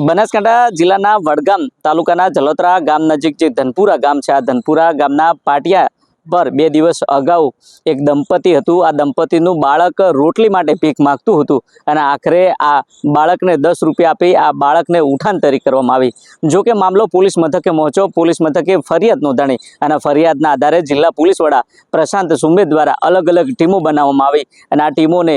બનાસકાંઠા જિલ્લાના વડગામ તાલુકાના જલોત્રા ગામ નજીક જે ધનપુરા ગામ છે, આ ધનપુરા ગામના પાટિયા પર 2 દિવસ અગાઉ એક દંપતી હતું. આ દંપતીનું બાળક રોટલી માટે ભીખ માંગતું હતું અને આખરે આ બાળકને 10 રૂપિયા આપી આ બાળકને ઉઠાંતરી કરવામાં આવી. જો કે મામલો પોલીસ મથકે પહોંચ્યો. પોલીસ મથકે ફરિયાદ નોંધાણી અને ફરિયાદના આધારે જિલ્લા પોલીસ વડા પ્રશાંત સુંબે દ્વારા અલગ અલગ ટીમો બનાવવામાં આવી અને આ ટીમોને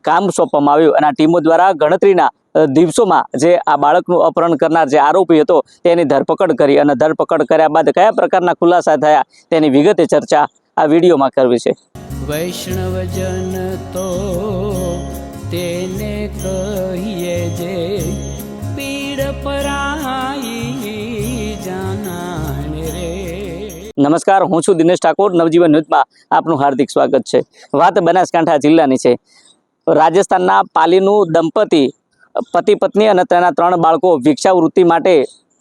કામ સોંપવામાં આવ્યું અને આ ટીમો દ્વારા ગણતરીના દિવસોમાં જે આ બાળકનું અપહરણ કરનાર જે આરોપી હતો તેની ધરપકડ કરી અને ધરપકડ કર્યા બાદ કયા પ્રકારના ખુલાસા થયા તેની વિગતે ચર્ચા આ વિડીયોમાં કરવી છે. વૈષ્ણવજન તો તેને કહીએ જે પીડ પરાઈ જાનાને રે. નમસ્કાર, હું છું દિનેશ ઠાકોર. નવજીવન ન્યૂઝમાં આપનું હાર્દિક સ્વાગત છે. વાત બનાસકાંઠા જિલ્લાની છે. રાજસ્થાનના પાલીનું દંપતી પતિ પત્ની અને તેના 3 બાળકો ભિક્ષાવૃત્તિ માટે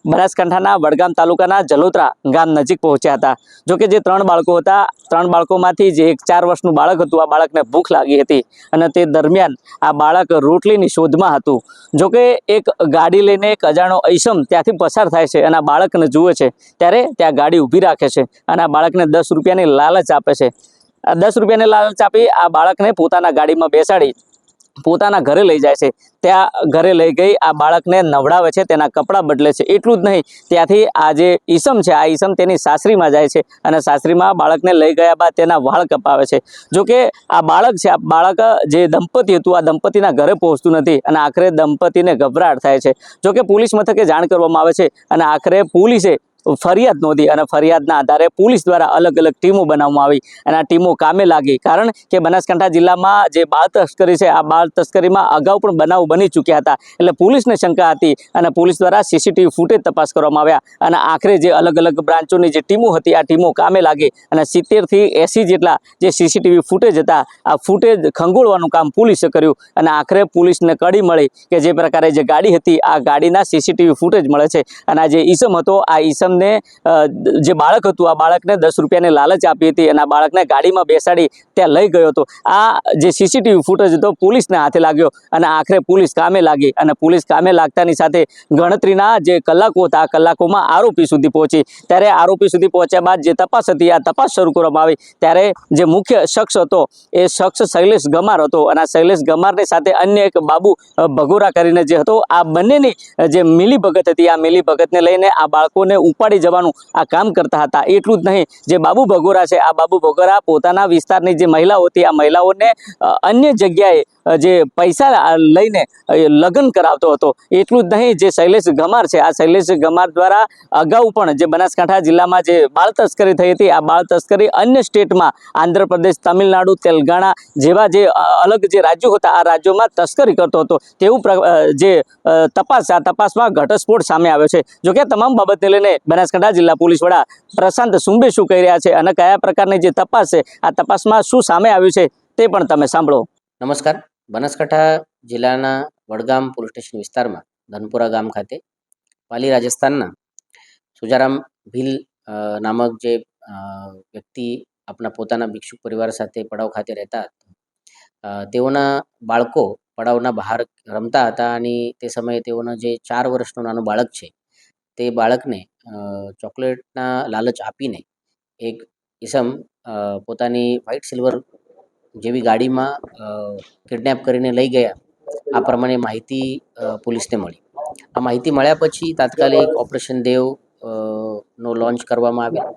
બનાસકાંઠાના વડગામ તાલુકાના જલોત્રા ગામ નજીક પહોંચ્યા હતા. જોકે જે 3 બાળકો હતા, 3 બાળકોમાંથી જે એક 4 વર્ષનું બાળક હતું, આ બાળકને ભૂખ લાગી હતી અને તે દરમિયાન આ બાળક રોટલીની શોધમાં હતું. જોકે એક ગાડી લઈને એક અજાણો ઈસમ ત્યાંથી પસાર થાય છે અને આ બાળકને જુએ છે ત્યારે ત્યાં ગાડી ઊભી રાખે છે અને આ બાળકને 10 રૂપિયાની લાલચ આપે છે. આ 10 રૂપિયાની લાલચ આપી આ બાળકને પોતાના ગાડીમાં બેસાડી પોતાના ઘરે લઈ જાય છે. ત્યાં ઘરે લઈ ગઈ આ બાળકને નવડાવે છે, તેના કપડાં બદલે છે. એટલું જ નહીં, ત્યાંથી આ જે ઈસમ છે, આ ઈસમ તેની સાસરીમાં જાય છે અને સાસરીમાં બાળકને લઈ ગયા બાદ તેના વાળ કપાવે છે. જોકે આ બાળક છે, આ બાળક જે દંપતી હતું, આ દંપતીના ઘરે પહોંચતું નથી અને આખરે દંપતીને ગભરાટ થાય છે. જોકે પોલીસ મથકે જાણ કરવામાં આવે છે અને આખરે પોલીસે ફરિયાદ નોંધી અને ફરિયાદના આધારે પોલીસ દ્વારા અલગ અલગ ટીમો બનાવવામાં આવી અને આ ટીમો કામે લાગી. કારણ કે બનાસકાંઠા જિલ્લામાં જે બાળ તસ્કરી છે, આ બાળ તસ્કરીમાં અગાઉ પણ બનાવ બની ચૂક્યા હતા એટલે પોલીસને શંકા હતી અને પોલીસ દ્વારા સીસીટીવી ફૂટેજ તપાસ કરવામાં આવ્યા અને આખરે જે અલગ અલગ બ્રાન્ચોની જે ટીમો હતી, આ ટીમો કામે લાગી અને 70 થી 80 જેટલા જે સીસીટીવી ફૂટેજ હતા, આ ફૂટેજ ખંગોળવાનું કામ પોલીસે કર્યું અને આખરે પોલીસને કડી મળી કે જે પ્રકારે જે ગાડી હતી, આ ગાડીના સીસીટીવી ફૂટેજ મળે છે અને આ જે ઈસમ હતો, આ ઈસમ જે બાળક હતું, આ બાળકને 10 રૂપિયાની લાલચ આપી હતી અને આ બાળકને ગાડીમાં બેસાડી ત્યાં લઈ ગયો હતો. આ જે સીસીટીવી ફૂટેજ હતો પોલીસને હાથે લાગ્યો અને આખરે પોલીસ કામે લાગી અને પોલીસ કામે લાગતાની સાથે ગણતરીના જે કલાકો હતા, આ કલાકોમાં આરોપી સુધી પહોંચી. ત્યારે આરોપી સુધી પહોંચ્યા બાદ જે તપાસ હતી, આ તપાસ શરૂ કરવામાં આવી ત્યારે જે મુખ્ય શખ્સ હતો એ શખ્સ શૈલેષ ગમાર હતો અને આ શૈલેષ ગમારની સાથે અન્ય એક બાબુ ભગોરા કરીને જે હતો, આ બંનેની જે મિલીભગત હતી, આ મિલીભગતને લઈને આ બાળકોને ઉપાડી જવાનું આ કામ કરતા હતા. એટલું જ નહીં, જે બાબુ ભગોરા છે, આ બાબુ ભગોરા પોતાના વિસ્તારની જે મહિલાઓ હતી, આ મહિલાઓને અન્ય જગ્યાએ જે પૈસા લઈને લગ્ન કરાવતો હતો. એટલું જ નહીં, જે શૈલેષ ગમાર છે, આ શૈલેષ ગમાર દ્વારા અગાઉ પણ જે બનાસકાંઠા જિલ્લામાં જે બાળ તસ્કરી થઈ હતી, આ બાળ તસ્કરી અન્ય સ્ટેટમાં આંધ્રપ્રદેશ, તમિલનાડુ, તેલંગાણા જેવા જે અલગ જે રાજ્યો હતા, આ રાજ્યોમાં તસ્કરી કરતો હતો તેવું જે તપાસ છે, આ તપાસમાં ઘટસ્ફોટ સામે આવ્યો છે. જોકે તમામ બાબતને લઈને બનાસકાંઠા જિલ્લા પોલીસ વડા પ્રશાંત સુંબે શું કહી રહ્યા છે અને કયા પ્રકારની જે તપાસ છે, આ તપાસમાં શું સામે આવ્યું છે તે પણ તમે સાંભળો. નમસ્કાર. બનાસકાંઠા જિલ્લાના વડગામ પોલીસ સ્ટેશન વિસ્તારમાં ધનપુરા ગામ ખાતે પાલી રાજસ્થાનના સુજારામ ભીલ નામક જે વ્યક્તિ આપણા પોતાના ભિક્ષુક પરિવાર સાથે પડાવ ખાતે રહેતા હતા, તેઓના બાળકો પડાવના બહાર રમતા હતા અને તે સમયે તેઓનો જે 4 વર્ષનું નાનું બાળક છે, તે બાળકને ચોકલેટના લાલચ આપીને એક ઈસમ પોતાની વ્હાઇટ સિલ્વર જેવી ગાડીમાં કિડનેપ કરીને લઈ ગયા. આ પ્રમાણે માહિતી પોલીસને મળી. આ માહિતી મળ્યા પછી તાત્કાલિક ઓપરેશન દેવ નો લોન્ચ કરવામાં આવ્યો,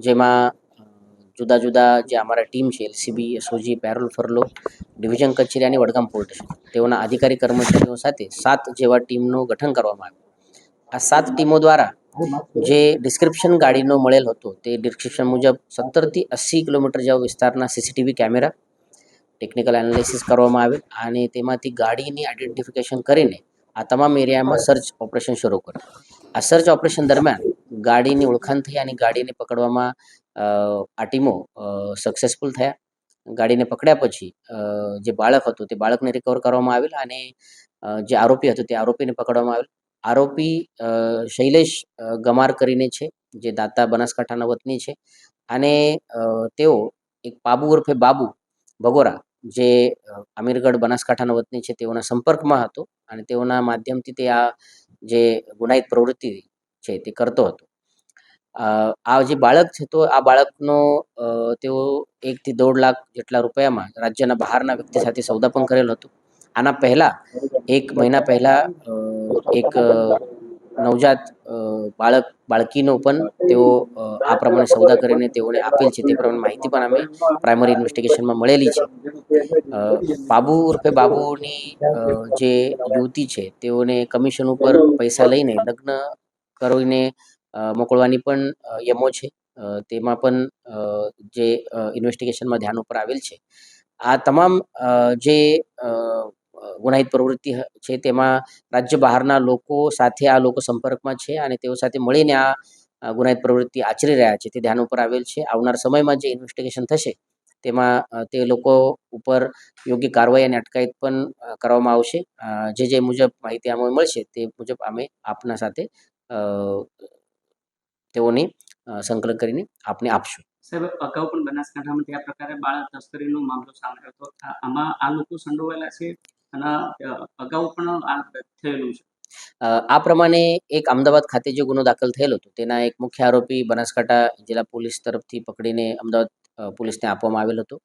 જેમાં જુદા જુદા જે અમારા ટીમ છે, LCB, SOG, parole furlough, division કચેરી અને વડગામ પોલીસ સ્ટેશન, તેઓના અધિકારી કર્મચારીઓ સાથે 7 જેવા ટીમનું ગઠન કરવામાં આવ્યું. આ 7 ટીમો દ્વારા જે ડિસ્ક્રિપ્શન ગાડીનો મળેલ હતો, તે ડિસ્ક્રિપ્શન મુજબ 17 થી 80 કિલોમીટર જેવા વિસ્તારના સીસીટીવી કેમેરા ટેકનિકલ એનાલિસિસ કરવામાં આવે અને તેમાંથી ગાડીની આઈડેન્ટિફિકેશન કરીને આ તમામ એરિયામાં સર્ચ ઓપરેશન શરૂ કર્યું. આ સર્ચ ઓપરેશન દરમિયાન ગાડીની ઓળખાણ થઈ અને ગાડીને પકડવામાં આ ટીમો સક્સેસફુલ થયા. ગાડીને પકડ્યા પછી જે બાળક હતું તે બાળકને રિકવર કરવામાં આવેલ અને જે આરોપી હતો તે આરોપીને પકડવામાં આવેલ. આરોપી શૈલેષ ગમાર કરીને છે, જે દાતા બનાસકાંઠાના વતની છે અને તેઓ એક પાબુ ઉર્ફે બાબુ ભગોરા, જે અમીરગઢ બનાસકાંઠાના વતની છે, તેઓના સંપર્કમાં હતો અને તેઓના માધ્યમથી તે આ જે ગુનાહિત પ્રવૃત્તિ છે તે કરતો હતો. આ જે બાળક છે તો આ બાળકનો તેઓ 1 થી 1.5 લાખ જેટલા રૂપિયામાં રાજ્યના બહારના વ્યક્તિ સાથે સોદા પણ કરેલો હતો. આના પહેલા 1 મહિના પહેલા એક નવજાત બાળકીનો પણ તેઓ આ પ્રમાણે સોદા કરીને તેઓને આપેલ છે. તે પ્રમાણે માહિતી પણ અમે પ્રાઇમરી ઇન્વેસ્ટિગેશનમાં મળેલી છે. બાબુ ઉર્ફે બાબુની જે યુવતી છે તેઓને કમિશન ઉપર પૈસા લઈને લગ્ન કરીને મોકલવાની પણ યમો છે. તેમાં પણ જે ઇન્વેસ્ટિગેશનમાં ધ્યાન ઉપર આવેલ છે. આ તમામ જે ગુનાહિત પ્રવૃત્તિ છે તેમાં રાજ્ય બહારના લોકો સાથે આ લોકો સંપર્કમાં છે અને તેઓ સાથે મળીને આ ગુનાહિત પ્રવૃત્તિ આચરી રહ્યા છે તે ધ્યાન ઉપર આવેલ છે. આવનાર સમયમાં જે ઇન્વેસ્ટિગેશન થશે તેમાં તે લોકો ઉપર યોગ્ય કાર્યવાહી અને અટકાયત પણ કરવામાં આવશે. જે મુજબ માહિતી અમને મળશે તે મુજબ અમે આપના સાથે તેઓની સંકલન કરીને આપને આપશું. સાહેબ, અગાઉ પણ બનાસકાંઠામાંથી આ પ્રકારે બાળ તસ્કરીનો મામલો સામે આવ્યો હતો. આમાં આ લોકો સંડોવાયેલા છે અને અગાઉ પણ આ થયેલું છે. આ પ્રમાણે એક અમદાવાદ ખાતે જે ગુનો દાખલ થયેલો હતો તેના એક મુખ્ય આરોપી બનાસકાંઠા જિલ્લા પોલીસ તરફથી પકડીને અમદાવાદ પોલીસને આપવામાં આવેલો હતો.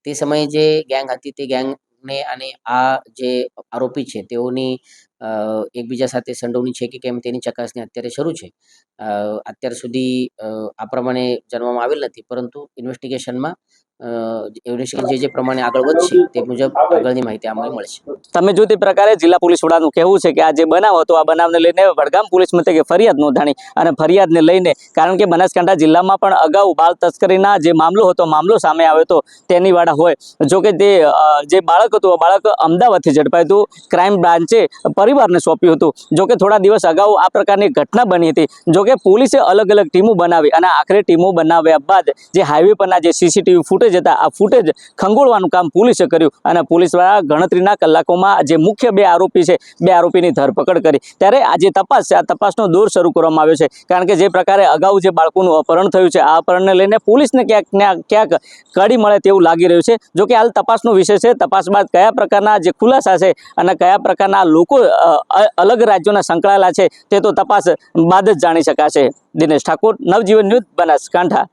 તે સમયે જે ગેંગ હતી તે ગેંગને અને આ જે આરોપી છે તેઓની એકબીજા સાથે સંડોવણી છે કે કેમ તેની ચકાસણી અત્યારે શરૂ છે. અત્યાર સુધી આ પ્રમાણે જાણવામાં આવેલ નથી, પરંતુ ઇન્વેસ્ટિગેશનમાં જે પ્રમાણે આગળ વધશે તે મુજબ આગળની માહિતી અમને મળશે. તમે જો તે પ્રકારે જિલ્લા પોલીસ વડાનું કહેવું છે કે આ જે બનાવ હતો આ બનાવને લઈને વડગામ પોલીસ મથકે ફરિયાદ નોંધાણી અને ફરિયાદને લઈને કારણ કે બનાસકાંઠા જિલ્લામાં પણ અગાઉ બાળ તસ્કરીના જે મામલો સામે આવ્યો હતો તેની વાળા હોય. જો કે તે જે બાળક હતું આ બાળક અમદાવાદથી ઝડપાયું હતું. ક્રાઇમ બ્રાન્ચે પરિવારને સોંપ્યું હતું. જો કે થોડા દિવસ અગાઉ આ પ્રકારની ઘટના બની હતી. જો કે પોલીસે અલગ અલગ ટીમો બનાવી અને આખરે ટીમો બનાવ્યા બાદ જે હાઈવે પરના જે સીસીટીવી ફૂટેજ હતા આ ફૂટેજ ખંગોળવાનું કામ પોલીસે કર્યું અને પોલીસ દ્વારા ગણતરીના કલાકોમાં જે મુખ્ય 2 આરોપી છે 2 આરોપીની ધરપકડ કરી. ત્યારે આ જે તપાસ છે આ તપાસનો દોર શરૂ કરવામાં આવ્યો છે. કારણ કે જે પ્રકારે અગાઉ જે બાળકોનું અપહરણ થયું છે આ અપહરણને લઈને પોલીસને ક્યાંક કડી મળે તેવું લાગી રહ્યું છે. જો કે હાલ તપાસનો વિષય છે. તપાસ બાદ કયા પ્રકારના જે ખુલાસા છે અને કયા પ્રકારના લોકો અલગ રાજ્યોના સંકળાયેલા છે તે તો તપાસ બાદ જ જાણી શકાશે. દિનેશ ઠાકોર, નવજીવન ન્યૂઝ, બનાસકાંઠા.